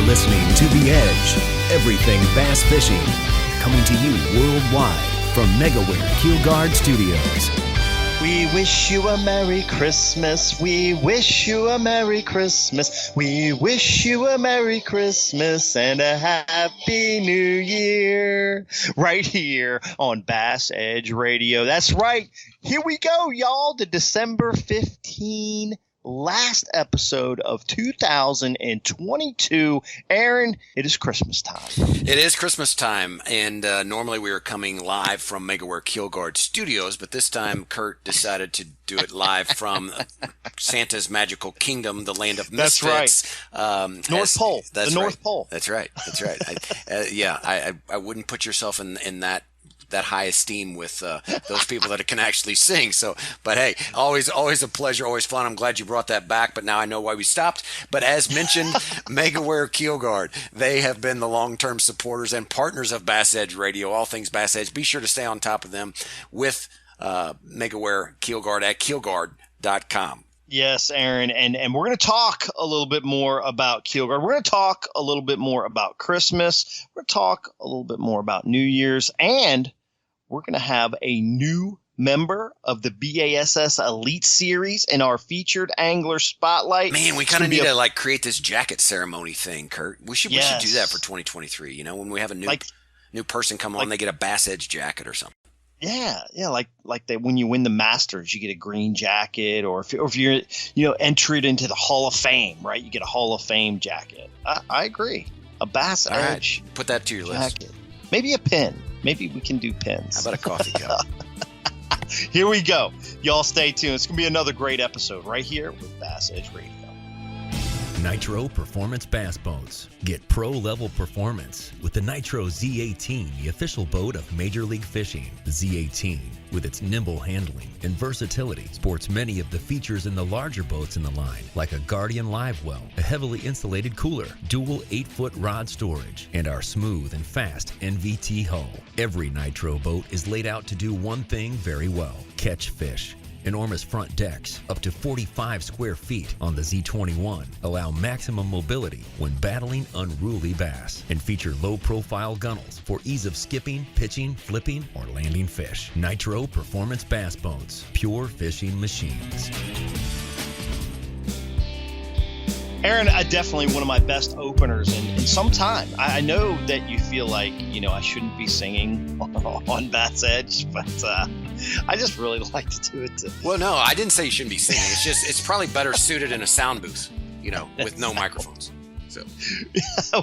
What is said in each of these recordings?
listening to The Edge, everything bass fishing, coming to you worldwide from Megaware KeelGuard Studios. We wish you a Merry Christmas. We wish you a Merry Christmas. We wish you a Merry Christmas and a Happy New Year. Right here on BassEdge Radio. That's right. Here we go, y'all. The December 15 last episode of 2022. Aaron, it is Christmas time. It is Christmas time, and normally we were coming live from Megaware KeelGuard Studios, but this time Kurt decided to do it live from Santa's magical kingdom, the land of misfits. That's right. North Pole. That's the right. North Pole. That's right. That's right. I wouldn't put yourself in that high esteem with those people that can actually sing. So, but hey, always a pleasure, always fun. I'm glad you brought that back, but now I know why we stopped. But as mentioned, Megaware KeelGuard, they have been the long-term supporters and partners of BassEdge Radio, all things BassEdge. Be sure to stay on top of them with Megaware KeelGuard at keelguard.com. Yes, Aaron, and we're going to talk a little bit more about KeelGuard. We're going to talk a little bit more about Christmas. We're going to talk a little bit more about New Year's, and we're going to have a new member of the BASS Elite Series in our featured angler spotlight. Man, we kind of need to create this jacket ceremony thing, Kurt. We should do that for 2023. You know, when we have a new person come on, they get a BassEdge jacket or something. Yeah, like when you win the Masters, you get a green jacket, or if you're entered into the Hall of Fame, right? You get a Hall of Fame jacket. I agree. A BassEdge. All right. Put that to your list. Maybe a pin. Maybe we can do pins. How about a coffee cup? Here we go. Y'all stay tuned. It's going to be another great episode right here with BassEdge Radio. Nitro Performance Bass Boats. Get pro-level performance with the Nitro Z18, the official boat of Major League Fishing. The Z18, with its nimble handling and versatility, sports many of the features in the larger boats in the line, like a Guardian Live Well, a heavily insulated cooler, dual 8-foot rod storage, and our smooth and fast NVT hull. Every Nitro boat is laid out to do one thing very well: catch fish. Enormous front decks, up to 45 square feet on the Z21, allow maximum mobility when battling unruly bass, and feature low-profile gunnels for ease of skipping, pitching, flipping, or landing fish. Nitro Performance Bass Boats, pure fishing machines. Aaron, definitely one of my best openers in some time. I know that you feel like, I shouldn't be singing on BassEdge, but I just really like to do it too. Well, no, I didn't say you shouldn't be singing. It's just, it's probably better suited in a sound booth, with no microphones. So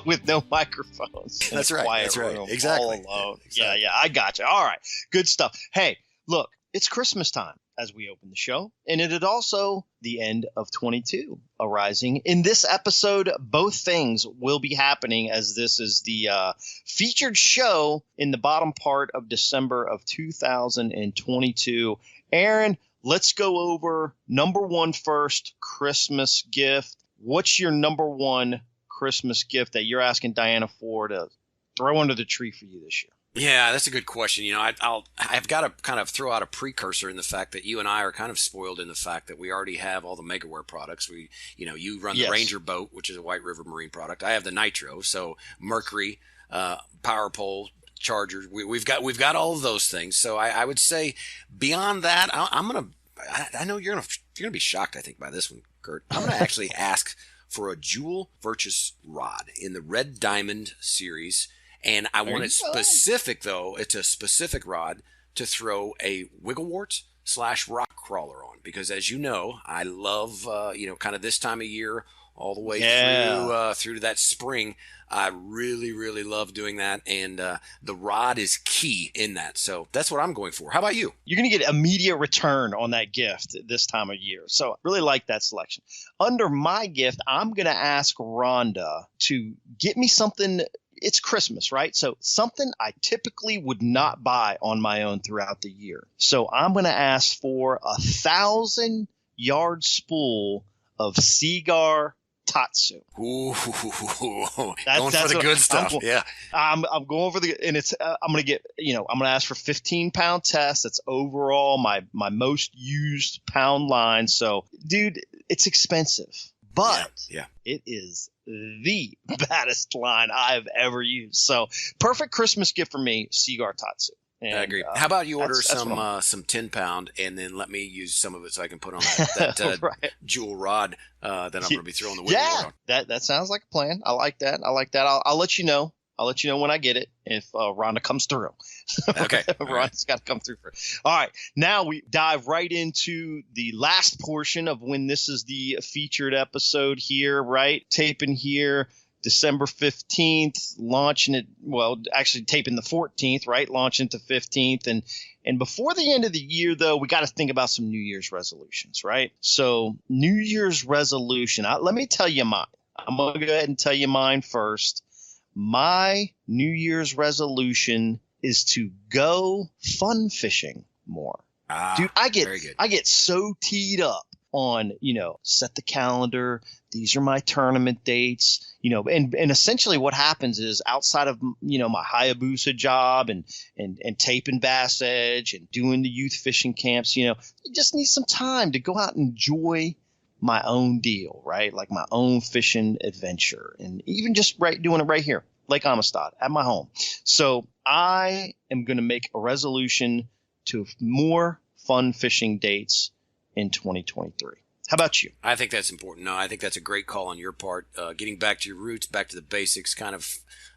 with no microphones. That's right. That's right. Exactly. All alone. Yeah, I got you. All right. Good stuff. Hey, look, it's Christmas time as we open the show, and it is also the end of 22 arising. In this episode, both things will be happening, as this is the featured show in the bottom part of December of 2022. Aaron, let's go over number one first, Christmas gift. What's your number one Christmas gift that you're asking Diana for to throw under the tree for you this year? Yeah, that's a good question. I've got to kind of throw out a precursor in the fact that you and I are kind of spoiled in the fact that we already have all the Megaware products. You run the Ranger boat, which is a White River Marine product. I have the Nitro, so Mercury, Power Pole, Chargers. We've got all of those things. So I would say beyond that, I know you're gonna be shocked, I think, by this one, Kurt. I'm gonna actually ask for a Jewel Virtus rod in the Red Diamond series. And I want it specific, though. It's a specific rod to throw a wigglewort / rock crawler on. Because as you know, I love, kind of this time of year all the way through to that spring. I really, really love doing that. And the rod is key in that. So that's what I'm going for. How about you? You're going to get immediate return on that gift this time of year. So I really like that selection. Under my gift, I'm going to ask Rhonda to get me something. It's Christmas, right? So something I typically would not buy on my own throughout the year. So I'm going to ask for 1,000-yard spool of Seagar Tatsu. Ooh, going for the good stuff. I'm going for and it's I'm going to get, I'm going to ask for 15-pound test. That's overall my most used pound line. So, dude, it's expensive, but it is the baddest line I've ever used. So perfect Christmas gift for me, Seaguar Tatsu. And, I agree. How about you order that's some 10-pound and then let me use some of it so I can put on that right. jewel rod that I'm going to be throwing the whittle on. That sounds like a plan. I like that. I'll let you know. I'll let you know when I get it if Rhonda comes through. Okay. Rhonda's got to come through first. All right. Now we dive right into the last portion of when this is the featured episode here, right? Taping here December 15th, launching it. Well, actually taping the 14th, right? Launching the 15th. And before the end of the year, though, we got to think about some New Year's resolutions, right? So New Year's resolution. Let me tell you mine. I'm going to go ahead and tell you mine first. My New Year's resolution is to go fun fishing more. Dude, I get so teed up on, set the calendar. These are my tournament dates, and essentially what happens is outside of, my Hayabusa job and taping BassEdge and doing the youth fishing camps, you just need some time to go out and enjoy my own deal, right? Like my own fishing adventure, and even just doing it right here, Lake Amistad at my home. So I am going to make a resolution to more fun fishing dates in 2023. How about you? I think that's important. No, I think that's a great call on your part. Getting back to your roots, back to the basics, kind of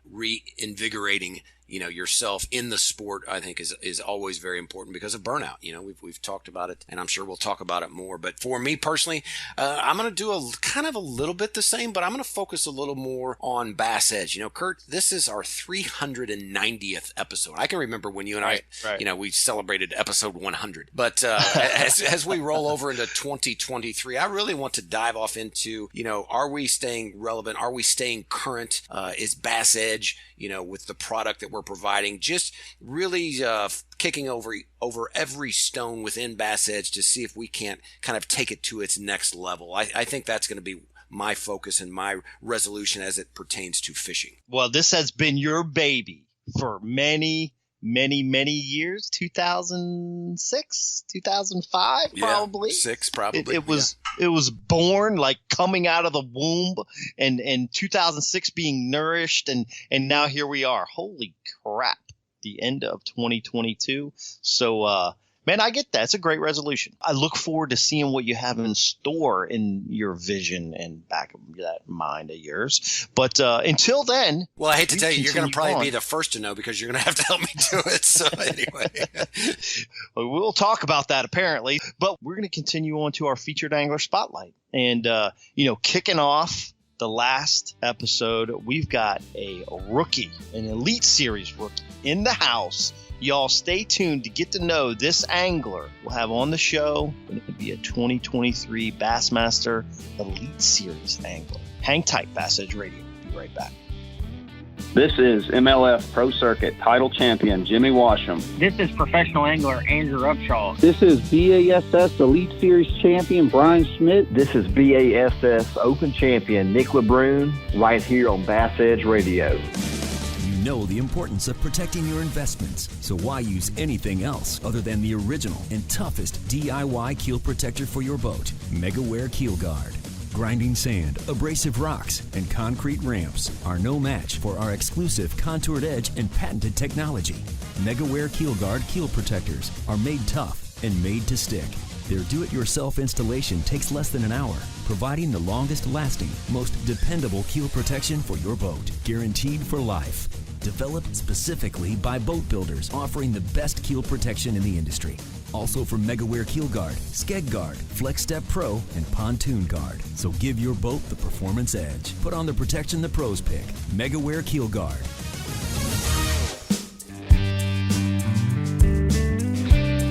reinvigorating, yourself in the sport, I think is always very important because of burnout. We've talked about it, and I'm sure we'll talk about it more. But for me personally, I'm going to do a little bit the same, but I'm going to focus a little more on BassEdge. Kurt, this is our 390th episode. I can remember when you and I, we celebrated episode 100. But as we roll over into 2023, I really want to dive off into, are we staying relevant? Are we staying current? Is BassEdge, with the product that we're providing, just really kicking over every stone within BassEdge to see if we can't kind of take it to its next level. I think that's going to be my focus and my resolution as it pertains to fishing. Well, this has been your baby for many, many, many years. 2006, 2005, probably. 6, probably. It was born like coming out of the womb, and 2006 being nourished, and now here we are. Holy crap! The end of 2022. So, man, I get that. It's a great resolution. I look forward to seeing what you have in store in your vision and back of that mind of yours. But until then, well, I hate to tell you, you're going to probably be the first to know because you're going to have to help me do it. So anyway, we'll talk about that apparently. But we're going to continue on to our featured angler spotlight, and kicking off the last episode, we've got a rookie, an Elite Series rookie in the house. Y'all stay tuned to get to know this angler we'll have on the show. It could be a 2023 Bassmaster Elite Series angler. Hang tight, BassEdge Radio. Be right back. This is MLF Pro Circuit title champion Jimmy Washam. This is professional angler Andrew Upshaw. This is BASS Elite Series champion Brian Schmidt. This is BASS Open champion Nick LeBrun, right here on BassEdge Radio. You know the importance of protecting your investments, so why use anything else other than the original and toughest DIY keel protector for your boat, Megaware KeelGuard. Grinding sand, abrasive rocks, and concrete ramps are no match for our exclusive contoured edge and patented technology. Megaware KeelGuard keel protectors are made tough and made to stick. Their do-it-yourself installation takes less than an hour, providing the longest-lasting, most dependable keel protection for your boat, guaranteed for life. Developed specifically by boat builders offering the best keel protection in the industry. Also from Megaware KeelGuard, Skeg Guard, Flex Step Pro, and Pontoon Guard. So give your boat the performance edge. Put on the protection the pros pick. Megaware KeelGuard.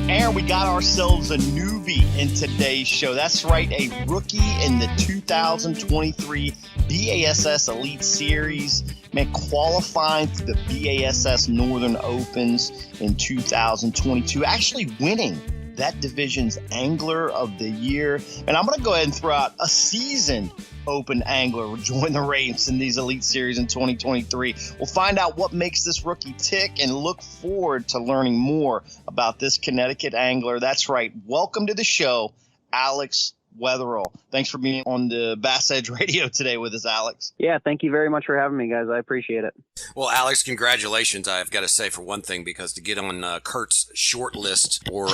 And we got ourselves a newbie in today's show. That's right, a rookie in the 2023 BASS Elite Series. Man, qualifying for the BASS Northern Opens in 2022, actually winning that division's Angler of the Year. And I'm going to go ahead and throw out a seasoned Open angler join the ranks in these Elite Series in 2023. We'll find out what makes this rookie tick and look forward to learning more about this Connecticut angler. That's right. Welcome to the show, Alex Wetherell. Thanks for being on the BassEdge Radio today with us, Alex. Yeah, thank you very much for having me, guys. I appreciate it. Well, Alex, congratulations. I've got to say, for one thing, because to get on Kurt's short list, or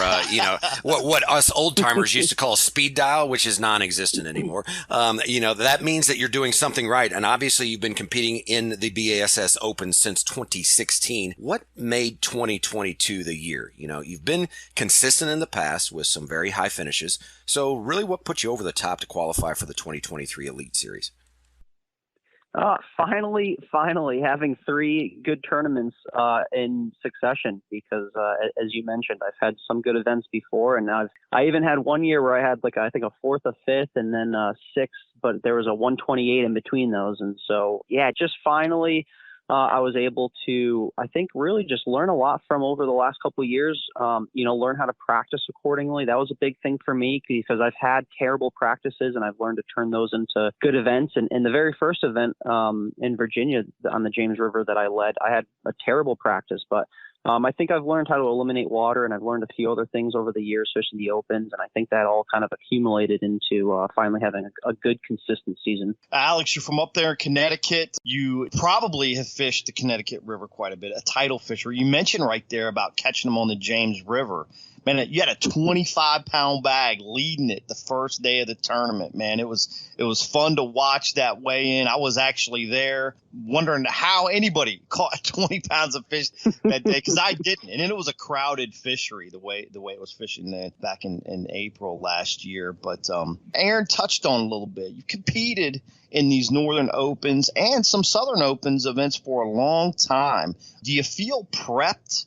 what us old timers used to call speed dial, which is non-existent anymore, that means that you're doing something right. And obviously, you've been competing in the BASS Open since 2016. What made 2022 the year? You've been consistent in the past with some very high finishes. So really, what put you over the top to qualify for the 2023 Elite Series? Finally having 3 good tournaments in succession, because as you mentioned, I've had some good events before, and I even had one year where I had I think a 4th, a 5th, and then 6th, but there was a 128 in between those. And so, yeah, just finally I was able to, I think, really just learn a lot from over the last couple of years, learn how to practice accordingly. That was a big thing for me, because I've had terrible practices and I've learned to turn those into good events. And in the very first event in Virginia on the James River that I led, I had a terrible practice, but I think I've learned how to eliminate water, and I've learned a few other things over the years, fishing the Opens, and I think that all kind of accumulated into finally having a good, consistent season. Alex, you're from up there in Connecticut. You probably have fished the Connecticut River quite a bit, a tidal fisher. You mentioned right there about catching them on the James River. Man, you had a 25-pound bag leading it the first day of the tournament, man. It was fun to watch that weigh in. I was actually there wondering how anybody caught 20 pounds of fish that day, because I didn't. And then it was a crowded fishery the way it was fishing there back in April last year. But Aaron touched on a little bit. You competed in these Northern Opens and some Southern Opens events for a long time. Do you feel prepped,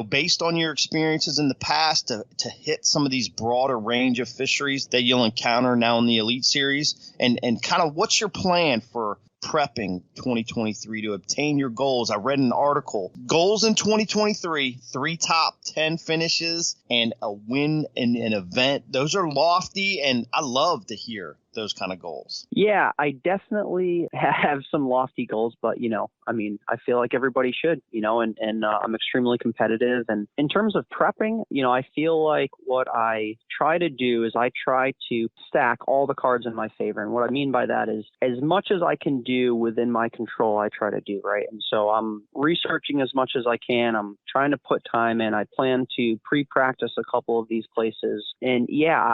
based on your experiences in the past, to hit some of these broader range of fisheries that you'll encounter now in the Elite Series? And kind of what's your plan for prepping 2023 to obtain your goals? I read an article, goals in 2023, 3 top 10 finishes and a win in an event. Those are lofty, and I love to hear those kind of goals. Yeah, I definitely have some lofty goals, but I feel like everybody should, and I'm extremely competitive. And in terms of prepping, I feel like what I try to do is I try to stack all the cards in my favor. And what I mean by that is, as much as I can do within my control, I try to do, right? And so I'm researching as much as I can. I'm trying to put time in. I plan to pre-practice a couple of these places. And yeah,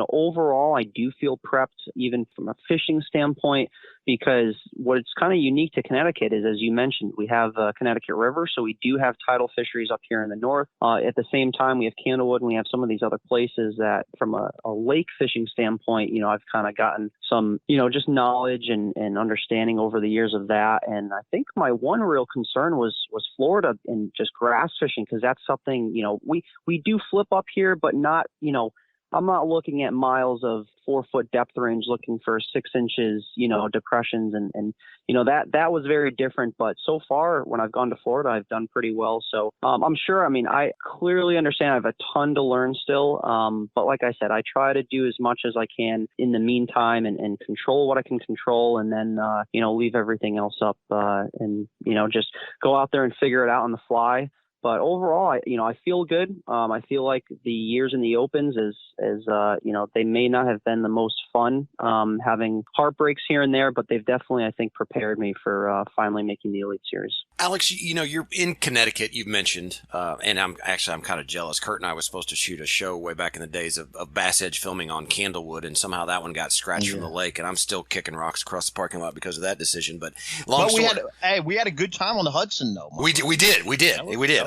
overall, I do feel prepped, even from a fishing standpoint, because what's kind of unique to Connecticut is, as you mentioned, we have the Connecticut River, so we do have tidal fisheries up here in the north. At the same time, we have Candlewood, and we have some of these other places that, from a lake fishing standpoint, I've kind of gotten some, just knowledge and understanding over the years of that. And I think my one real concern was Florida and just grass fishing, because that's something, we do flip up here, but not, I'm not looking at miles of 4-foot depth range looking for 6 inches, depressions. And that was very different. But so far, when I've gone to Florida, I've done pretty well. So I'm sure, I clearly understand I have a ton to learn still. But like I said, I try to do as much as I can in the meantime and control what I can control, and then, leave everything else up and just go out there and figure it out on the fly. But overall, I feel good. I feel like the years in the Opens they may not have been the most fun, having heartbreaks here and there, but they've definitely, I think, prepared me for finally making the Elite Series. Alex, you're in Connecticut, you've mentioned, and I'm kind of jealous. Kurt and I was supposed to shoot a show way back in the days of BassEdge filming on Candlewood, and somehow that one got scratched from the lake, and I'm still kicking rocks across the parking lot because of that decision. But we had a good time on the Hudson, though. We did.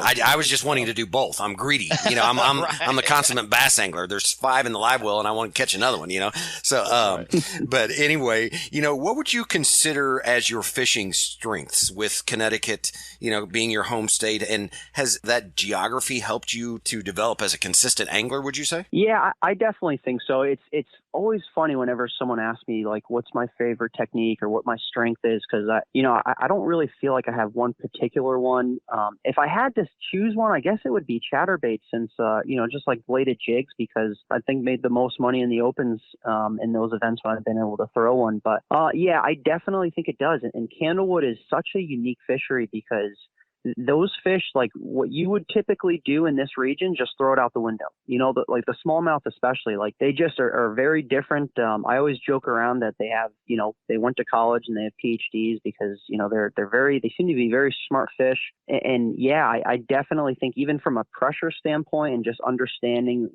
I was just wanting to do both. I'm greedy. I'm the consummate bass angler. There's 5 in the live well, and I want to catch another one, So, but anyway, what would you consider as your fishing strengths with Connecticut, being your home state? And has that geography helped you to develop as a consistent angler, would you say? Yeah, I definitely think so. It's always funny whenever someone asks me, like, what's my favorite technique or what my strength is, because I don't really feel like I have one particular one. If I had to choose one, I guess it would be chatterbait, since just like bladed jigs, because I think made the most money in the Opens in those events when I've been able to throw one. But yeah, I definitely think it does. And Candlewood is such a unique fishery because those fish, like what you would typically do in this region, just throw it out the window. Like the smallmouth especially, like they just are very different. I always joke around that they have, they went to college and they have PhDs because, they seem to be very smart fish. And yeah, I definitely think even from a pressure standpoint and just understanding,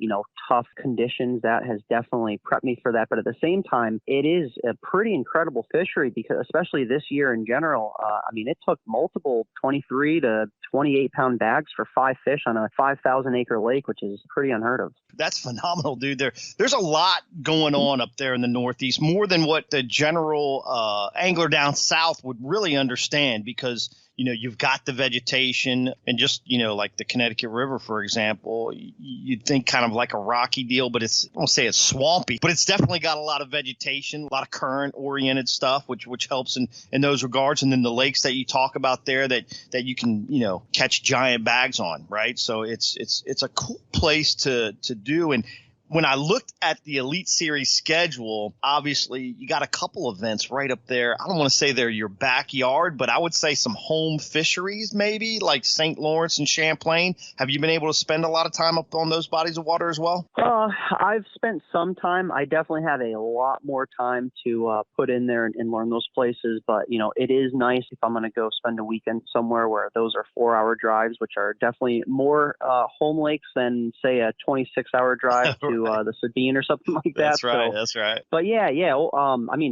tough conditions, that has definitely prepped me for that. But at the same time, it is a pretty incredible fishery because especially this year in general, it took multiple 23 to 28 pound bags for 5 fish on a 5,000 acre lake, which is pretty unheard of. That's phenomenal, dude. There's a lot going on up there in the Northeast, more than what the general angler down south would really understand, because you've got the vegetation and just, like the Connecticut River, for example, you'd think kind of like a rocky deal, but I won't say it's swampy, but it's definitely got a lot of vegetation, a lot of current oriented stuff, which helps in those regards. And then the lakes that you talk about there that you can, catch giant bags on. Right. So it's a cool place to do. And when I looked at the Elite Series schedule, obviously you got a couple events right up there. I don't want to say they're your backyard, but I would say some home fisheries, maybe like St. Lawrence and Champlain. Have you been able to spend a lot of time up on those bodies of water as well? I've spent some time. I definitely have a lot more time to put in there and learn those places. But, it is nice if I'm going to go spend a weekend somewhere where those are 4-hour drives, which are definitely more home lakes than, say, a 26-hour drive to the Sabine or something like that. That's right. But yeah.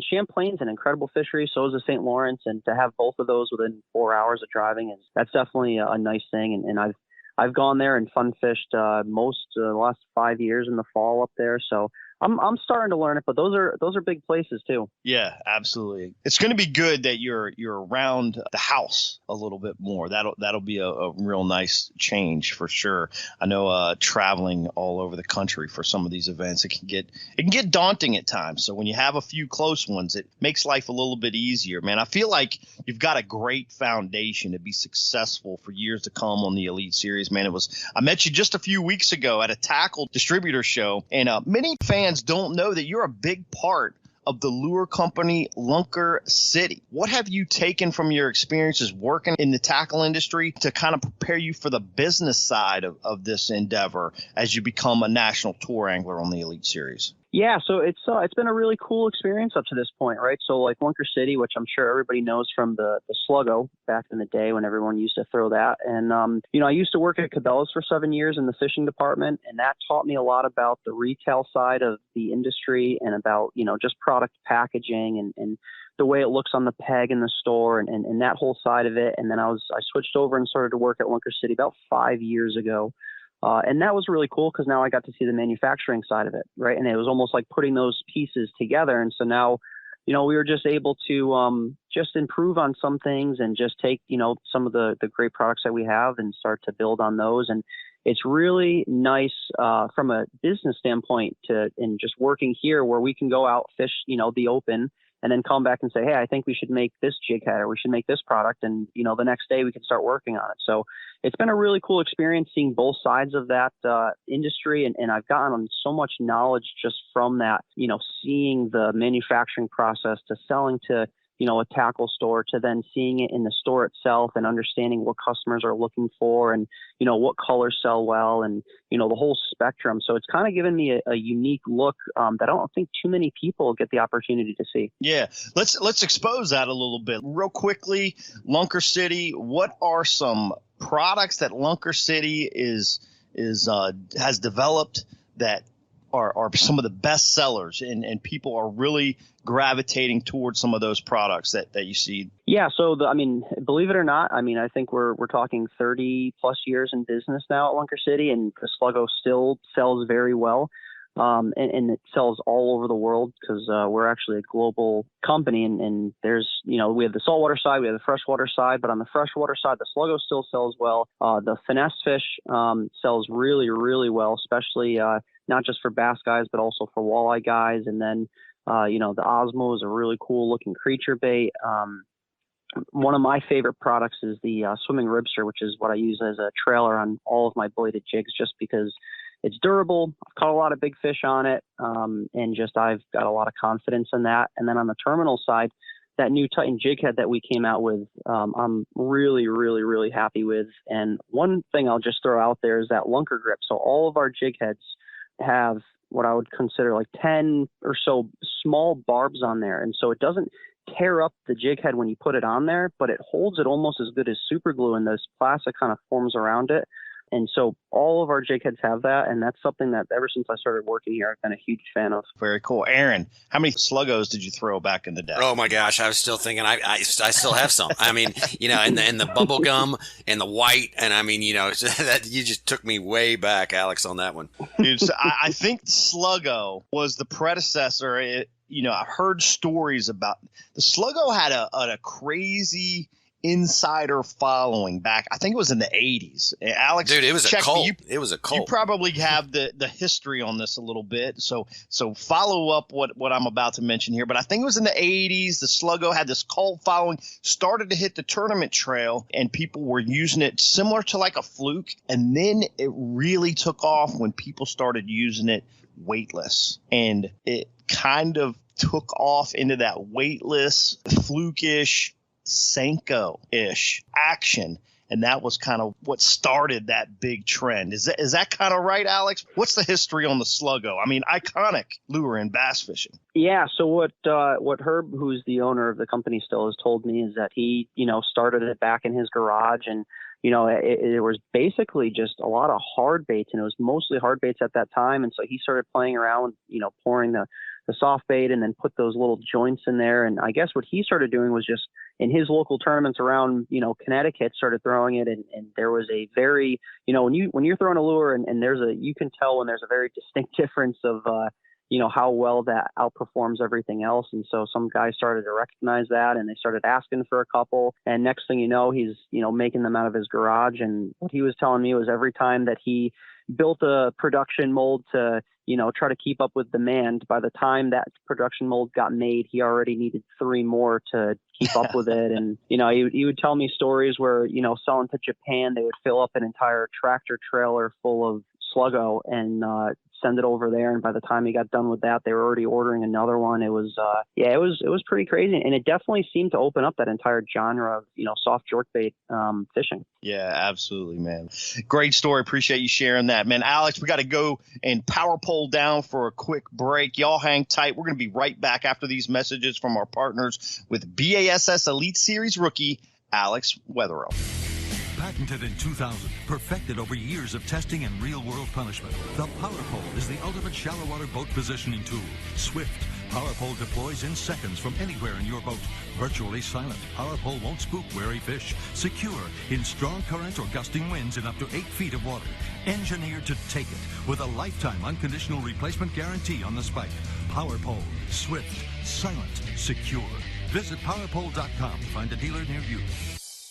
Champlain's an incredible fishery. So is the St. Lawrence, and to have both of those within 4 hours of driving that's definitely a nice thing. And I've gone there and fun fished most the last 5 years in the fall up there. So I'm starting to learn it, but those are big places too. Yeah, absolutely. It's going to be good that you're around the house a little bit more. That'll be a real nice change for sure. I know traveling all over the country for some of these events, it can get daunting at times. So when you have a few close ones, it makes life a little bit easier, man. I feel like you've got a great foundation to be successful for years to come on the Elite Series, man. I met you just a few weeks ago at a tackle distributor show, and many fans don't know that you're a big part of the lure company Lunker City. What have you taken from your experiences working in the tackle industry to kind of prepare you for the business side of this endeavor as you become a national tour angler on the Elite Series? Yeah, so it's been a really cool experience up to this point, right? So like Lunker City, which I'm sure everybody knows from the Sluggo back in the day when everyone used to throw that. And, I used to work at Cabela's for 7 years in the fishing department, and that taught me a lot about the retail side of the industry and about, just product packaging and the way it looks on the peg in the store and that whole side of it. And then I switched over and started to work at Lunker City about 5 years ago. And that was really cool because now I got to see the manufacturing side of it, right? And it was almost like putting those pieces together. And so now, we were just able to just improve on some things and just take, some of the great products that we have and start to build on those. And it's really nice from a business standpoint and just working here where we can go out, fish, the open, and then come back and say, hey, I think we should make this jig head or we should make this product. And, the next day we can start working on it. So it's been a really cool experience seeing both sides of that industry. And I've gotten so much knowledge just from that, seeing the manufacturing process to selling to, a tackle store to then seeing it in the store itself and understanding what customers are looking for and, what colors sell well and, the whole spectrum. So it's kind of given me a unique look that I don't think too many people get the opportunity to see. Yeah. Let's expose that a little bit real quickly. Lunker City, what are some products that Lunker City has developed that are some of the best sellers and people are really gravitating towards some of those products that you see? Yeah. So believe it or not, I think we're talking 30 plus years in business now at Lunker City, and the Sluggo still sells very well. And it sells all over the world because we're actually a global company and there's, we have the saltwater side, we have the freshwater side, but on the freshwater side, the Sluggo still sells well. The finesse fish sells really, really well, especially not just for bass guys, but also for walleye guys. And then, the Osmo is a really cool looking creature bait. One of my favorite products is the swimming ribster, which is what I use as a trailer on all of my bladed jigs just because it's durable. I've caught a lot of big fish on it, and just I've got a lot of confidence in that. And then on the terminal side, that new Titan jig head that we came out with, I'm really, really, really happy with. And one thing I'll just throw out there is that Lunker grip. So all of our jig heads have what I would consider like 10 or so small barbs on there. And so it doesn't tear up the jig head when you put it on there, but it holds it almost as good as super glue, and this plastic kind of forms around it. And so all of our jig heads have that, and that's something that ever since I started working here, I've been a huge fan of. Very cool. Aaron, how many sluggos did you throw back in the day? Oh my gosh, I was still thinking I still have some. I mean, and the bubble gum and the white, and I mean, that you just took me way back, Alex, on that one. Dude, so I think Sluggo was the predecessor. I've heard stories about the Sluggo had a crazy insider following back. I think it was in the 80s. Alex, dude, it was a cult. It was a cult. You probably have the history on this a little bit. So follow up what I'm about to mention here. But I think it was in the 80s. The Sluggo had this cult following, started to hit the tournament trail, and people were using it similar to like a fluke. And then it really took off when people started using it weightless. And it kind of took off into that weightless, fluke-ish, Senko-ish action, and that was kind of what started that big trend. Is that kind of right, Alex? What's the history on the Sluggo? I mean, iconic lure in bass fishing. Yeah. So what Herb, who's the owner of the company still, has told me is that he started it back in his garage, and it was basically just a lot of hard baits, and it was mostly hard baits at that time. And so he started playing around, pouring the soft bait and then put those little joints in there. And I guess what he started doing was just in his local tournaments around, Connecticut, started throwing it. And there was a very, when you're throwing a lure and you can tell when there's a very distinct difference of, how well that outperforms everything else. And so some guys started to recognize that, and they started asking for a couple. And next thing you know, he's, making them out of his garage. And what he was telling me was every time that he built a production mold to, try to keep up with demand, by the time that production mold got made, he already needed 3 more to keep up with it. And, he would tell me stories where, selling to Japan, they would fill up an entire tractor trailer full of Sluggo and send it over there. And by the time he got done with that, they were already ordering another one. It was, it was pretty crazy. And it definitely seemed to open up that entire genre of, soft jerkbait fishing. Yeah, absolutely, man. Great story. Appreciate you sharing that, man. Alex, we got to go and power pole down for a quick break. Y'all hang tight. We're going to be right back after these messages from our partners with BASS Elite Series rookie Alex Wetherell. Patented in 2000, perfected over years of testing and real-world punishment, the Power Pole is the ultimate shallow water boat positioning tool. Swift, Power Pole deploys in seconds from anywhere in your boat. Virtually silent, Power Pole won't spook wary fish. Secure in strong current or gusting winds in up to 8 feet of water. Engineered to take it with a lifetime unconditional replacement guarantee on the spike. Power Pole, swift, silent, secure. Visit powerpole.com to find a dealer near you.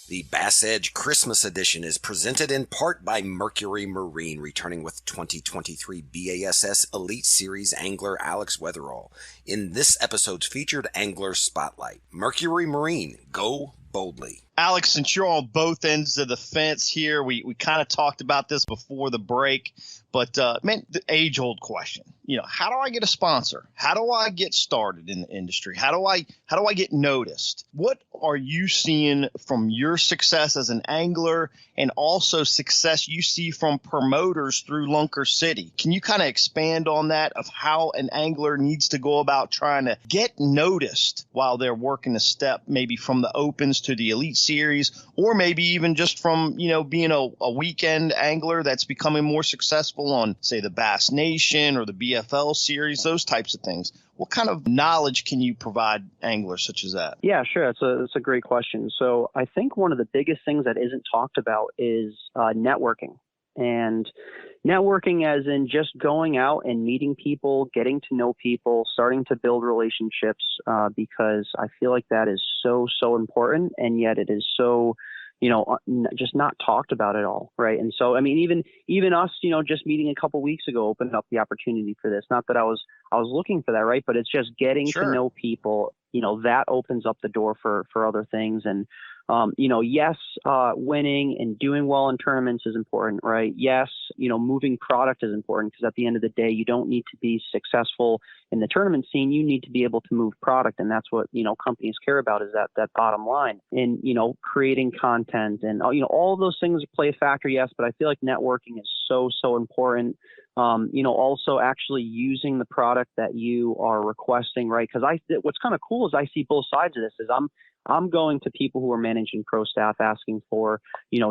The BassEdge Christmas Edition is presented in part by Mercury Marine, returning with 2023 BASS Elite Series angler Alex Wetherell. In this episode's featured angler spotlight, Mercury Marine, go boldly. Alex, since you're on both ends of the fence here, we kind of talked about this before the break, but man, the age-old question, how do I get a sponsor? How do I get started in the industry? How do I get noticed? What are you seeing from your success as an angler, and also success you see from promoters through Lunker City? Can you kind of expand on that, of how an angler needs to go about trying to get noticed while they're working a step, maybe from the Opens to the Elite Series, or maybe even just from, being a weekend angler that's becoming more successful on, say, the Bass Nation or the BFL series, those types of things? What kind of knowledge can you provide anglers such as that? Yeah, sure. It's a great question. So I think one of the biggest things that isn't talked about is networking. And networking as in just going out and meeting people, getting to know people, starting to build relationships, because I feel like that is so, so important. And yet it is so, just not talked about at all. Right. And so, I mean, even us, just meeting a couple weeks ago opened up the opportunity for this. Not that I was looking for that. Right. But it's just getting to know people, that opens up the door for other things. And Yes, winning and doing well in tournaments is important, right? Yes, moving product is important because at the end of the day, you don't need to be successful in the tournament scene. You need to be able to move product. And that's what, companies care about is that bottom line. And, creating content and, all of those things play a factor, yes, but I feel like networking is so, so important. Also actually using the product that you are requesting, right? Because what's kind of cool is I see both sides of this. Is I'm going to people who are managing pro staff asking for,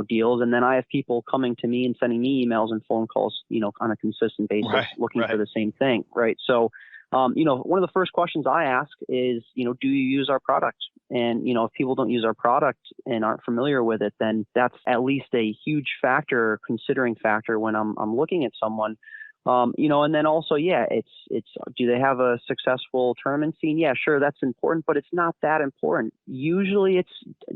deals, and then I have people coming to me and sending me emails and phone calls, on a consistent basis, looking for the same thing, right? So, one of the first questions I ask is, do you use our product? And, if people don't use our product and aren't familiar with it, then that's at least a huge factor, considering factor when I'm looking at someone. And then also, it's do they have a successful tournament scene? Yeah, sure, that's important, but it's not that important. Usually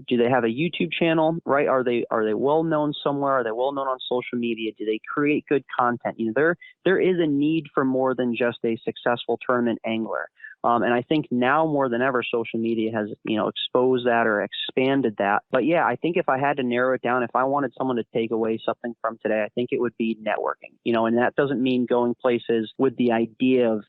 do they have a YouTube channel, right? Are they well known somewhere? Are they well known on social media? Do they create good content? There is a need for more than just a successful tournament angler. And I think now more than ever, social media has, exposed that or expanded that. But yeah, I think if I had to narrow it down, if I wanted someone to take away something from today, I think it would be networking, and that doesn't mean going places with the idea of,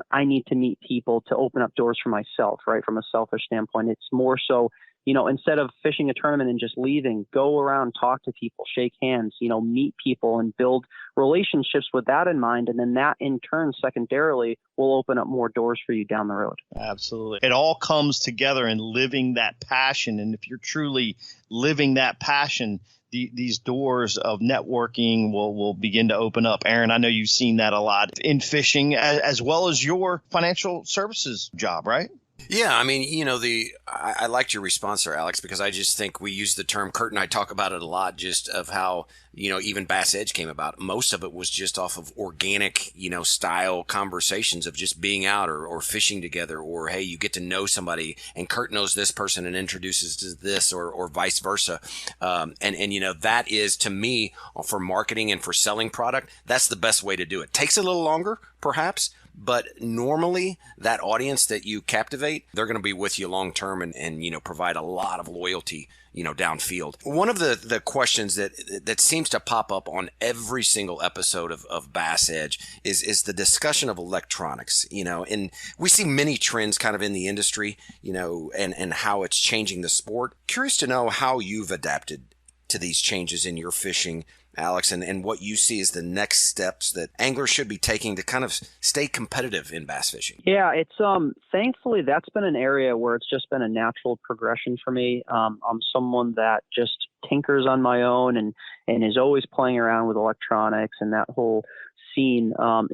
I need to meet people to open up doors for myself, right? From a selfish standpoint, it's more so, instead of fishing a tournament and just leaving, go around, talk to people, shake hands, meet people and build relationships with that in mind. And then that in turn, secondarily, will open up more doors for you down the road. Absolutely. It all comes together in living that passion. And if you're truly living that passion, these doors of networking will begin to open up. Aaron, I know you've seen that a lot in fishing as well as your financial services job, right? Yeah, I mean, I liked your response there, Alex, because I just think we use the term, Kurt and I talk about it a lot, just of how, even BassEdge came about. Most of it was just off of organic, style conversations of just being out or fishing together, or, hey, you get to know somebody and Kurt knows this person and introduces to this or vice versa. That is, to me, for marketing and for selling product, that's the best way to do it. Takes a little longer, perhaps, but normally that audience that you captivate, they're going to be with you long term and provide a lot of loyalty, downfield. One of the questions that seems to pop up on every single episode of BassEdge is the discussion of electronics, and we see many trends kind of in the industry, and how it's changing the sport. Curious to know how you've adapted to these changes in your fishing, Alex, and what you see as the next steps that anglers should be taking to kind of stay competitive in bass fishing. Yeah, it's thankfully that's been an area where it's just been a natural progression for me. I'm someone that just tinkers on my own and is always playing around with electronics and that whole scene.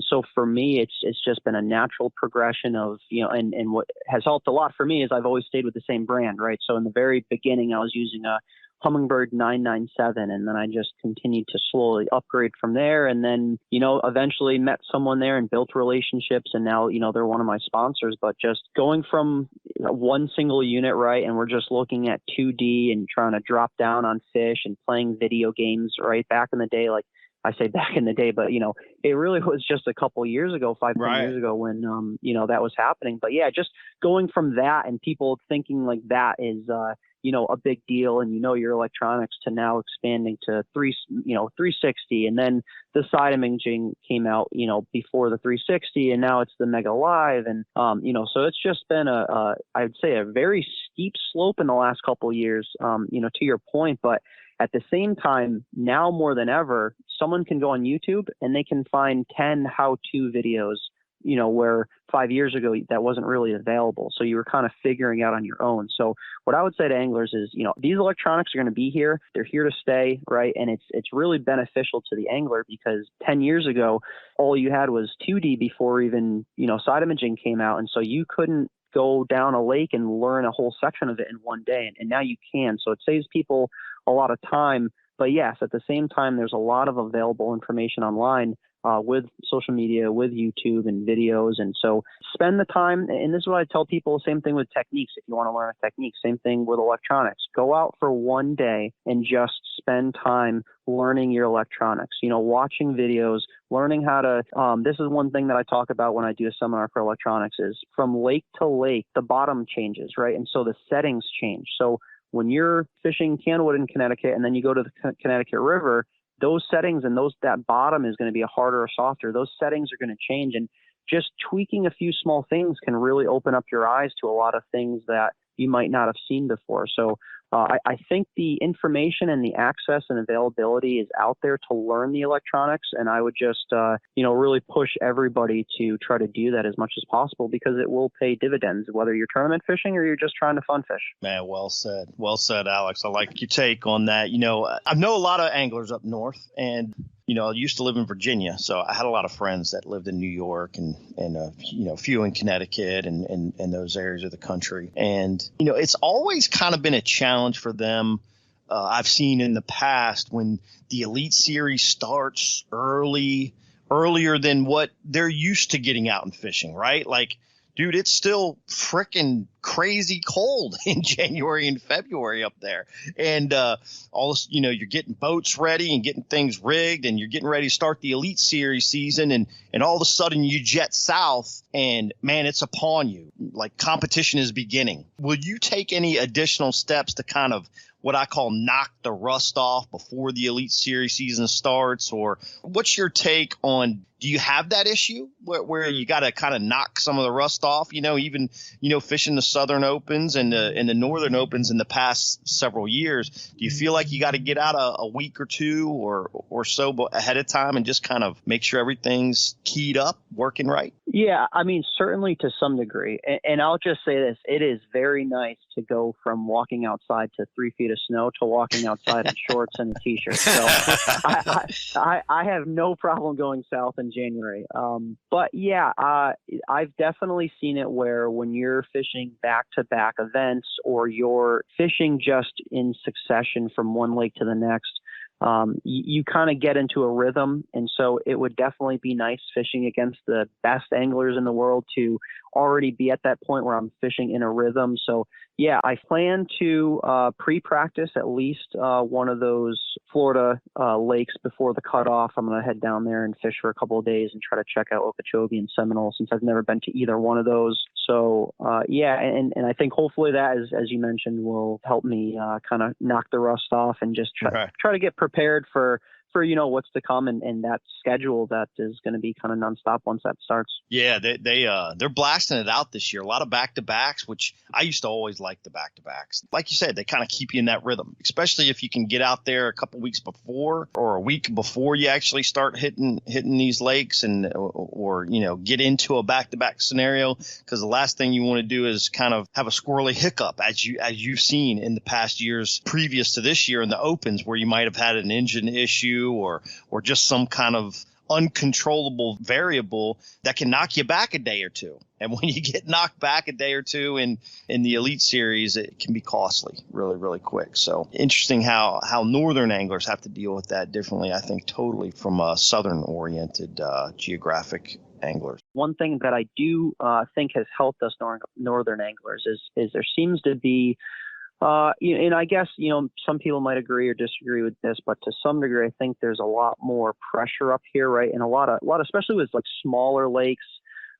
So for me, it's just been a natural progression of, and what has helped a lot for me is I've always stayed with the same brand, right? So in the very beginning, I was using a Humminbird 997, and then I just continued to slowly upgrade from there, and then eventually met someone there and built relationships, and now they're one of my sponsors. But just going from one single unit, right, and we're just looking at 2D and trying to drop down on fish and playing video games, right? Back in the day, like I say back in the day, but it really was just a couple years ago, 5-10 years ago when that was happening. But yeah, just going from that and people thinking like that is a big deal, and your electronics, to now expanding to 360, and then the side imaging came out before the 360, and now it's the Mega Live, and so it's just been I'd say a very steep slope in the last couple of years, to your point. But at the same time, now more than ever, someone can go on YouTube and they can find 10 how-to videos, where 5 years ago that wasn't really available. So you were kind of figuring out on your own. So what I would say to anglers is, these electronics are going to be here. They're here to stay, right? And it's really beneficial to the angler, because 10 years ago, all you had was 2D before even, side imaging came out. And so you couldn't go down a lake and learn a whole section of it in one day. And now you can. So it saves people a lot of time. But yes, at the same time, there's a lot of available information online with social media, with YouTube and videos. And so spend the time. And this is what I tell people, same thing with techniques. If you want to learn a technique, same thing with electronics. Go out for one day and just spend time learning your electronics, watching videos, learning how to, this is one thing that I talk about when I do a seminar for electronics, is from lake to lake, the bottom changes, right? And so the settings change. So when you're fishing Candlewood in Connecticut and then you go to the Connecticut River, those settings and that bottom is going to be a harder or softer. Those settings are going to change, and just tweaking a few small things can really open up your eyes to a lot of things that you might not have seen before. So I think the information and the access and availability is out there to learn the electronics, and I would just really push everybody to try to do that as much as possible, because it will pay dividends, whether you're tournament fishing or you're just trying to fun fish. Man, well said, Alex. I like your take on that. I know a lot of anglers up north, and I used to live in Virginia, so I had a lot of friends that lived in New York and a few in Connecticut and those areas of the country. And, it's always kind of been a challenge for them. I've seen in the past when the Elite Series starts earlier than what they're used to getting out and fishing, right? Like, dude, it's still freaking crazy cold in January and February up there. And all this, you're getting boats ready and getting things rigged, and you're getting ready to start the Elite Series season. And all of a sudden you jet south and, man, it's upon you. Like, competition is beginning. Will you take any additional steps to kind of what I call knock the rust off before the Elite Series season starts? Or what's your take on, do you have that issue where you got to kind of knock some of the rust off, even fishing the Southern Opens and the Northern Opens in the past several years? Do you feel like you got to get out a week or two or so ahead of time and just kind of make sure everything's keyed up, working right? Yeah, I mean, certainly to some degree. And I'll just say this, it is very nice to go from walking outside to 3 feet of snow to walking outside in shorts and a t-shirt. So I have no problem going south in January. But yeah, I've definitely seen it where when you're fishing back-to-back events, or you're fishing just in succession from one lake to the next, you kind of get into a rhythm. And so it would definitely be nice fishing against the best anglers in the world to already be at that point where I'm fishing in a rhythm. So yeah, I plan to pre-practice at least one of those Florida lakes before the cutoff. I'm going to head down there and fish for a couple of days and try to check out Okeechobee and Seminole, since I've never been to either one of those. So yeah, and I think hopefully that, as you mentioned, will help me kind of knock the rust off and just try to get prepared for what's to come, and that schedule that is going to be kind of nonstop once that starts. Yeah, they're blasting it out this year. A lot of back-to-backs, which I used to always like the back-to-backs. Like you said, they kind of keep you in that rhythm, especially if you can get out there a couple weeks before or a week before you actually start hitting these lakes, and or get into a back-to-back scenario, because the last thing you want to do is kind of have a squirrely hiccup, as you've seen in the past years previous to this year in the Opens, where you might have had an engine issue or just some kind of uncontrollable variable that can knock you back a day or two. And when you get knocked back a day or two in the Elite Series, it can be costly really, really quick. So interesting how northern anglers have to deal with that differently, I think, totally from a southern-oriented geographic anglers. One thing that I do think has helped us northern anglers is there seems to be and I guess, some people might agree or disagree with this, but to some degree, I think there's a lot more pressure up here, right? And a lot, especially with like smaller lakes,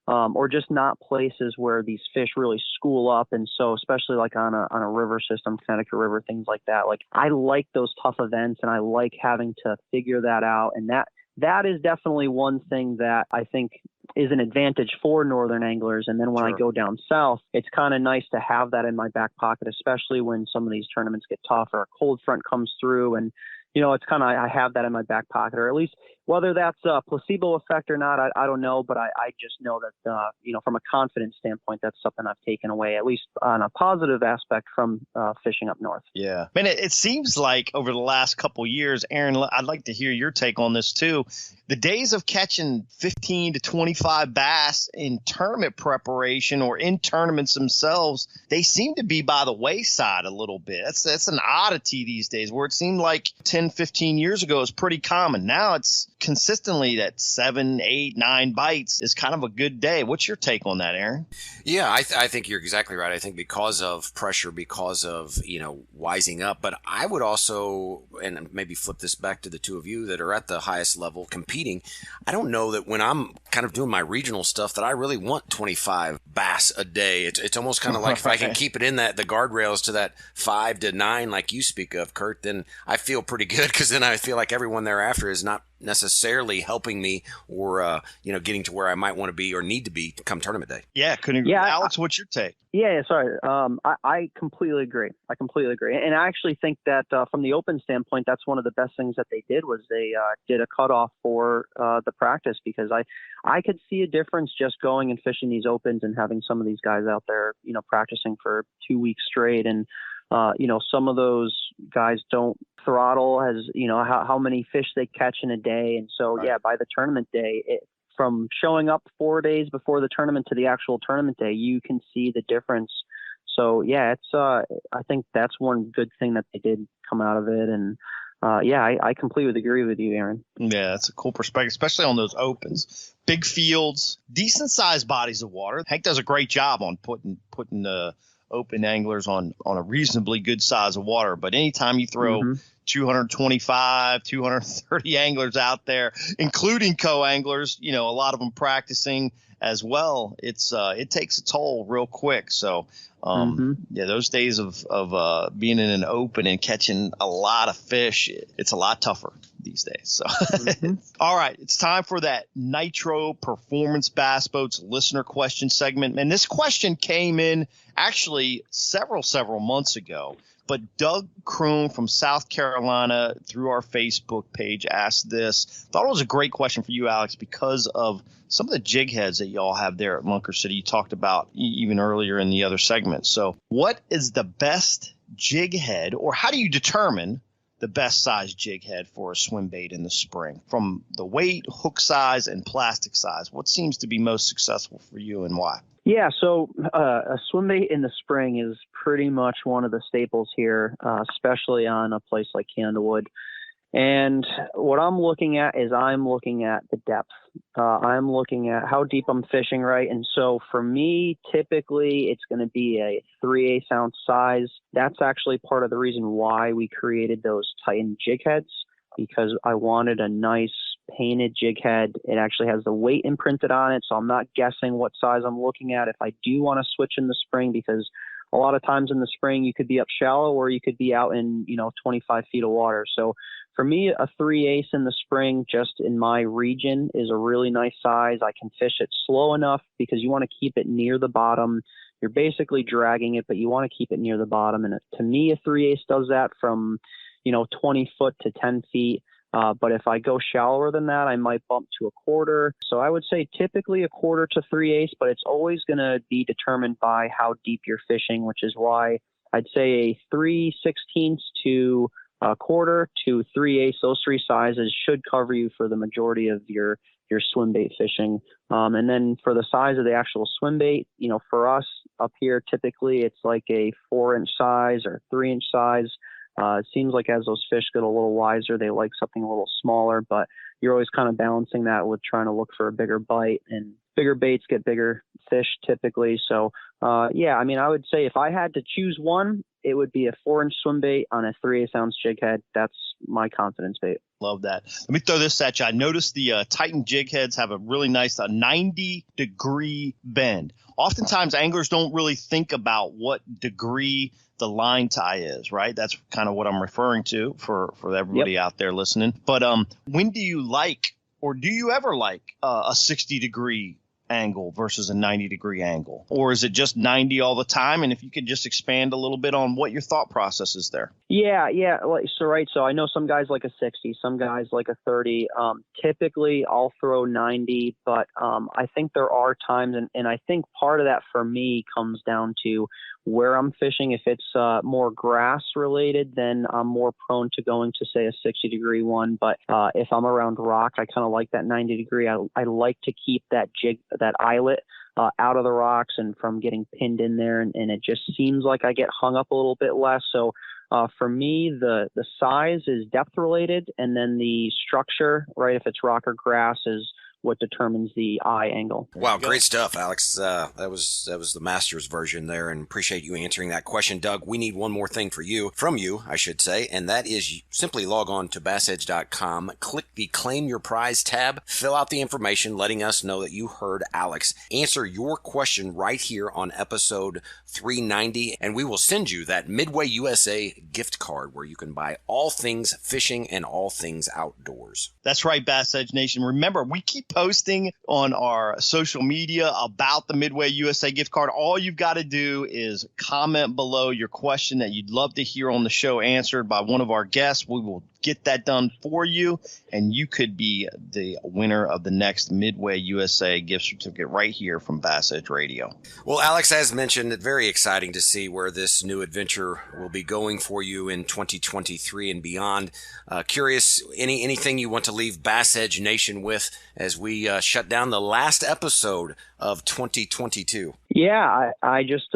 or just not places where these fish really school up. And so, especially like on a river system, Connecticut River, things like that. Like, I like those tough events, and I like having to figure that out. And that is definitely one thing that I think is an advantage for northern anglers. And then when I go down south, it's kind of nice to have that in my back pocket, especially when some of these tournaments get tough or a cold front comes through. And, it's kind of, I have that in my back pocket, or at least whether that's a placebo effect or not, I don't know. But I just know that, from a confidence standpoint, that's something I've taken away, at least on a positive aspect, from fishing up north. Yeah. Man, it seems like over the last couple of years, Aaron, I'd like to hear your take on this too. The days of catching 15 to 25 bass in tournament preparation or in tournaments themselves, they seem to be by the wayside a little bit. That's an oddity these days, where it seemed like 10, 15 years ago is pretty common. Now it's consistently that 7, 8, 9 bites is kind of a good day. What's your take on that, Aaron? Yeah, I think you're exactly right. I think because of pressure, because of, wising up, but I would also, and maybe flip this back to the two of you that are at the highest level competing, I don't know that when I'm kind of doing my regional stuff that I really want 25 bass a day. It's almost kind of like if I can keep it in the guardrails to that 5 to 9 like you speak of, Kurt, then I feel pretty good, because then I feel like everyone thereafter is not necessarily helping me or getting to where I might want to be or need to be come tournament day. Yeah, couldn't agree. Alex, what's your take? Yeah, sorry. I completely agree. And I actually think that from the open standpoint, that's one of the best things that they did was they did a cutoff for the practice, because I could see a difference just going and fishing these opens and having some of these guys out there, practicing for 2 weeks straight. And, some of those guys don't throttle as, how many fish they catch in a day. And so, by the tournament day, from showing up 4 days before the tournament to the actual tournament day, you can see the difference. So, it's I think that's one good thing that they did come out of it. And, I completely agree with you, Aaron. Yeah, that's a cool perspective, especially on those opens. Big fields, decent-sized bodies of water. Hank does a great job on putting the open anglers on a reasonably good size of water. But anytime you throw 225, 230 anglers out there, including co-anglers, a lot of them practicing as well, it takes a toll real quick. So, those days of being in an open and catching a lot of fish, it's a lot tougher these days. So, all right, it's time for that Nitro Performance Bass Boats listener question segment. And this question came in actually several months ago. But Doug Kroon from South Carolina through our Facebook page asked this. Thought it was a great question for you, Alex, because of some of the jig heads that y'all have there at Lunker City. You talked about even earlier in the other segment. So what is the best jig head, or how do you determine the best size jig head for a swim bait in the spring? From the weight, hook size, and plastic size, what seems to be most successful for you and why? Yeah, so a swim bait in the spring is pretty much one of the staples here, especially on a place like Candlewood. And what I'm looking at is the depth. I'm looking at how deep I'm fishing, right? And so for me, typically it's going to be a 3/8 ounce size. That's actually part of the reason why we created those Titan jig heads, because I wanted a nice painted jig head. It actually has the weight imprinted on it, so I'm not guessing what size I'm looking at if I do want to switch in the spring, because a lot of times in the spring you could be up shallow or you could be out in 25 feet of water. So for me, a 3/8 in the spring just in my region is a really nice size. I can fish it slow enough because you want to keep it near the bottom. You're basically dragging it, but you want to keep it near the bottom. And to me, a 3/8 does that from 20 foot to 10 feet. But if I go shallower than that, I might bump to a quarter. So I would say typically a quarter to 3/8, but it's always going to be determined by how deep you're fishing, which is why I'd say a 3/16 to a quarter to 3/8. Those three sizes should cover you for the majority of your swim bait fishing. And then for the size of the actual swim bait, for us up here, typically it's like a 4-inch size or 3-inch size. It seems like as those fish get a little wiser, they like something a little smaller, but you're always kind of balancing that with trying to look for a bigger bite, and bigger baits get bigger fish typically. So, I would say if I had to choose one, it would be a 4-inch swim bait on a 3/8 ounce jig head. That's my confidence bait. Love that. Let me throw this at you. I noticed the Titan jig heads have a really nice 90-degree bend. Oftentimes, anglers don't really think about what degree the line tie is, right? That's kind of what I'm referring to for everybody out there listening. But when do you like, or do you ever like a 60-degree angle versus a 90-degree angle? Or is it just 90 all the time? And if you could just expand a little bit on what your thought process is there. Yeah. So I know some guys like a 60, some guys like a 30. Typically, I'll throw 90, but I think there are times, and I think part of that for me comes down to where I'm fishing. If it's more grass related, then I'm more prone to going to, say, a 60-degree one. But if I'm around rock, I kind of like that 90-degree. I like to keep that eyelet out of the rocks and from getting pinned in there. And it just seems like I get hung up a little bit less. So for me, the size is depth related, and then the structure, right, if it's rock or grass, is what determines the eye angle. Wow, great stuff, Alex. That was the master's version there, and appreciate you answering that question. Doug, we need one more thing from you, I should say, and that is simply log on to BassEdge.com, click the Claim Your Prize tab, fill out the information letting us know that you heard Alex. Answer your question right here on episode 390, and we will send you that Midway USA gift card where you can buy all things fishing and all things outdoors. That's right, Bass Edge Nation. Remember, we keep posting on our social media about the Midway USA gift card. All you've got to do is comment below your question that you'd love to hear on the show answered by one of our guests. We will get that done for you, and you could be the winner of the next Midway USA gift certificate right here from Bass Edge Radio. Well, Alex, as mentioned, very exciting to see where this new adventure will be going for you in 2023 and beyond. Curious, anything you want to leave Bass Edge Nation with as we shut down the last episode of 2022? Yeah, I just,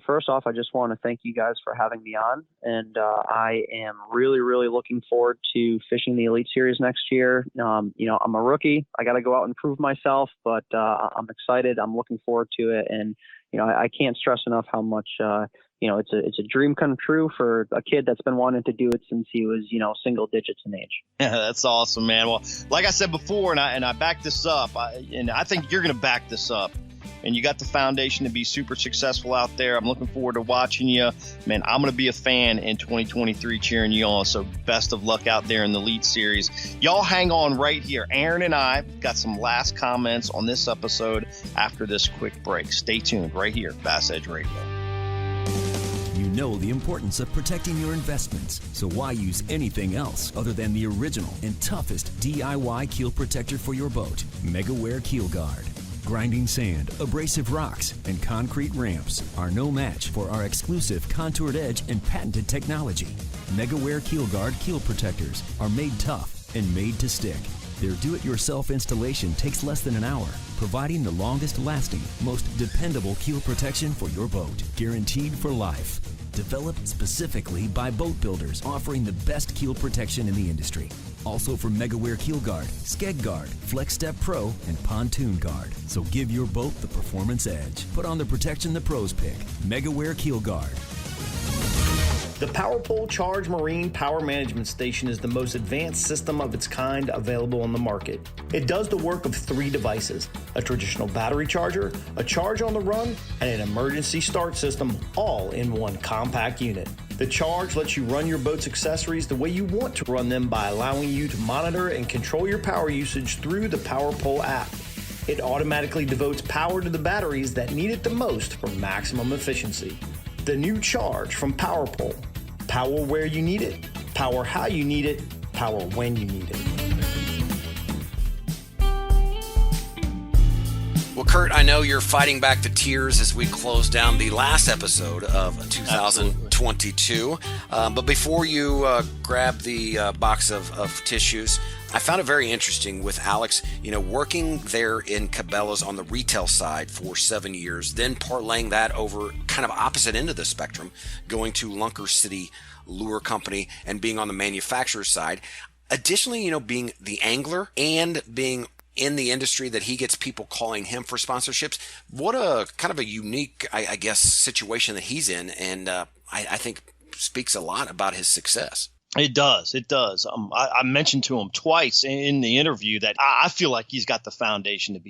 first off, I just want to thank you guys for having me on. And I am really, really looking forward to fishing the Elite Series next year. I'm a rookie. I got to go out and prove myself, but I'm excited. I'm looking forward to it. And, I can't stress enough how much, it's a dream come true for a kid that's been wanting to do it since he was, single digits in age. Yeah, that's awesome, man. Well, like I said before, and I backed this up, and I think you're going to back this up. And you got the foundation to be super successful out there. I'm looking forward to watching you. Man, I'm going to be a fan in 2023 cheering you on. So best of luck out there in the Elite Series. Y'all hang on right here. Aaron and I got some last comments on this episode after this quick break. Stay tuned right here, Bass Edge Radio. You know the importance of protecting your investments, so why use anything else other than the original and toughest DIY keel protector for your boat, Megaware KeelGuard. Grinding sand, abrasive rocks, and concrete ramps are no match for our exclusive contoured edge and patented technology. Megaware KeelGuard keel protectors are made tough and made to stick. Their do-it-yourself installation takes less than an hour, providing the longest-lasting, most dependable keel protection for your boat, guaranteed for life. Developed specifically by boat builders offering the best keel protection in the industry. Also from Megaware KeelGuard, Skeg Guard, Flex Step Pro, and Pontoon Guard. So give your boat the performance edge. Put on the protection the pros pick. Megaware KeelGuard. The PowerPole Charge Marine Power Management Station is the most advanced system of its kind available on the market. It does the work of 3 devices, a traditional battery charger, a charge on the run, and an emergency start system, all in one compact unit. The Charge lets you run your boat's accessories the way you want to run them by allowing you to monitor and control your power usage through the PowerPole app. It automatically devotes power to the batteries that need it the most for maximum efficiency. The new Charge from PowerPole. Power where you need it, power how you need it, power when you need it. Well, Kurt, I know you're fighting back the tears as we close down the last episode of 2022. But before you grab the box of tissues, I found it very interesting with Alex, working there in Cabela's on the retail side for 7 years, then parlaying that over kind of opposite end of the spectrum, going to Lunker City Lure Company and being on the manufacturer side. Additionally, being the angler and being in the industry that he gets people calling him for sponsorships. What a kind of a unique, I guess, situation that he's in. And I think speaks a lot about his success. It does. I mentioned to him twice in the interview that I feel like he's got the foundation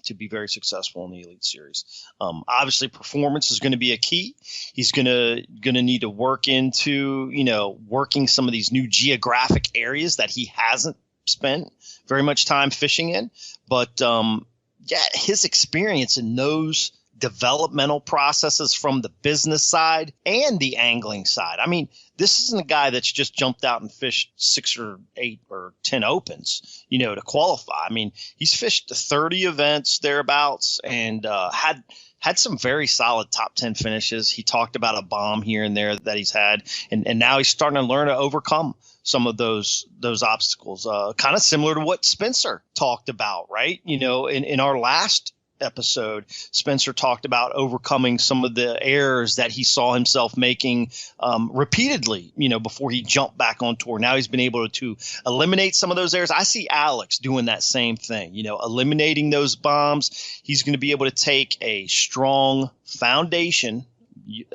to be very successful in the Elite Series. Obviously, performance is going to be a key. He's going to need to work into working some of these new geographic areas that he hasn't spent very much time fishing in. But his experience in those developmental processes from the business side and the angling side. I mean, this isn't a guy that's just jumped out and fished 6 or 8 or 10 opens, to qualify. I mean, he's fished 30 events thereabouts and had some very solid top 10 finishes. He talked about a bomb here and there that he's had, and now he's starting to learn to overcome some of those obstacles, kind of similar to what Spencer talked about, right? In our last episode, Spencer talked about overcoming some of the errors that he saw himself making repeatedly, before he jumped back on tour. Now he's been able to eliminate some of those errors. I see Alex doing that same thing, eliminating those bombs. He's going to be able to take a strong foundation.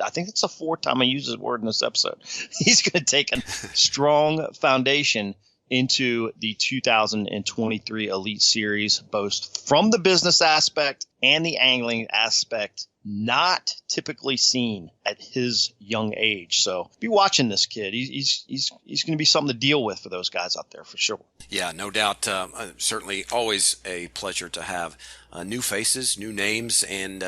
I think that's the fourth time I use this word in this episode. He's going to take a strong foundation into the 2023 Elite Series, both from the business aspect and the angling aspect, not typically seen at his young age. So be watching this kid. He's going to be something to deal with for those guys out there for sure. Yeah, no doubt. Certainly always a pleasure to have new faces, new names. And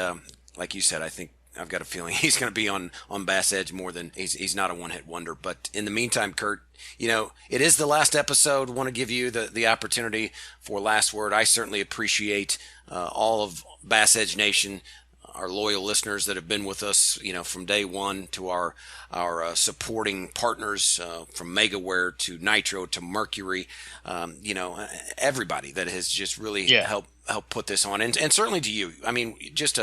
like you said, I think I've got a feeling he's going to be on BassEdge more than he's not a one-hit wonder. But in the meantime, Kurt, it is the last episode. Want to give you the opportunity for last word. I certainly appreciate all of BassEdge Nation, our loyal listeners that have been with us, from day one, to our supporting partners, from Megaware to Nitro to Mercury, everybody that has just really helped put this on, and certainly to you. I mean, just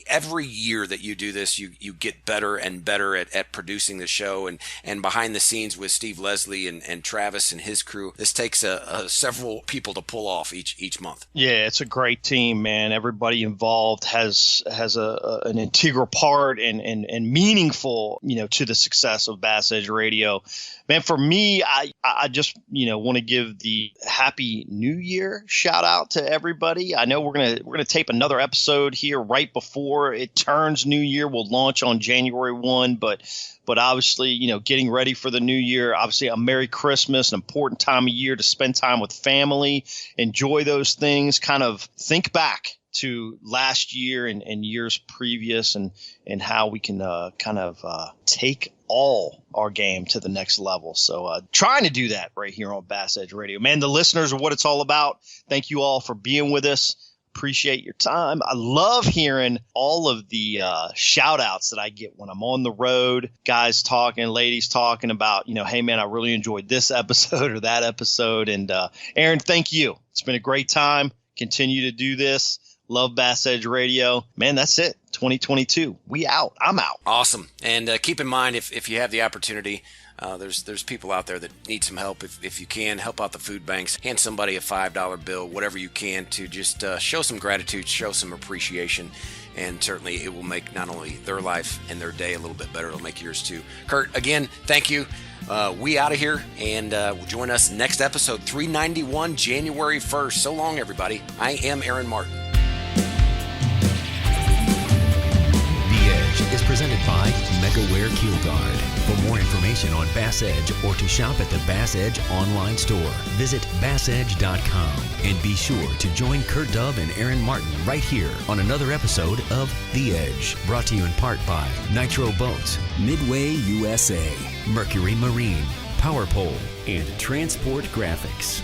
every year that you do this, you get better and better at producing the show, and behind the scenes with Steve Leslie and Travis and his crew. This takes several people to pull off each month. Yeah, it's a great team, man. Everybody involved has an integral part and meaningful, to the success of BassEdge Radio. Man, for me, I just want to give the Happy New Year shout out to everybody. I know we're gonna tape another episode here right before it turns New Year. We'll launch on January 1, but obviously, getting ready for the new year. Obviously, a Merry Christmas, an important time of year to spend time with family, enjoy those things, kind of think back to last year and years previous, and how we can take all our game to the next level. So trying to do that right here on BassEdge Radio. Man, the listeners are what it's all about. Thank you all for being with us. Appreciate your time. I love hearing all of the shout outs that I get when I'm on the road, guys talking, ladies talking about, hey man, I really enjoyed this episode or that episode. And Aaron, thank you. It's been a great time. Continue to do this. Love BassEdge Radio. Man, that's it. 2022. We out. I'm out. Awesome. And keep in mind, if you have the opportunity, there's people out there that need some help. If you can, help out the food banks. Hand somebody a $5 bill, whatever you can, to just show some gratitude, show some appreciation. And certainly it will make not only their life and their day a little bit better, it'll make yours too. Kurt, again, thank you. We out of here, and will join us next episode 391, January 1st. So long, everybody. I am Aaron Martin. Is presented by Megaware KeelGuard. For more information on BassEdge or to shop at the BassEdge online store, visit BassEdge.com and be sure to join Kurt Dove and Aaron Martin right here on another episode of The Edge, brought to you in part by Nitro Boats, Midway USA, Mercury Marine, Power Pole, and Transport Graphics.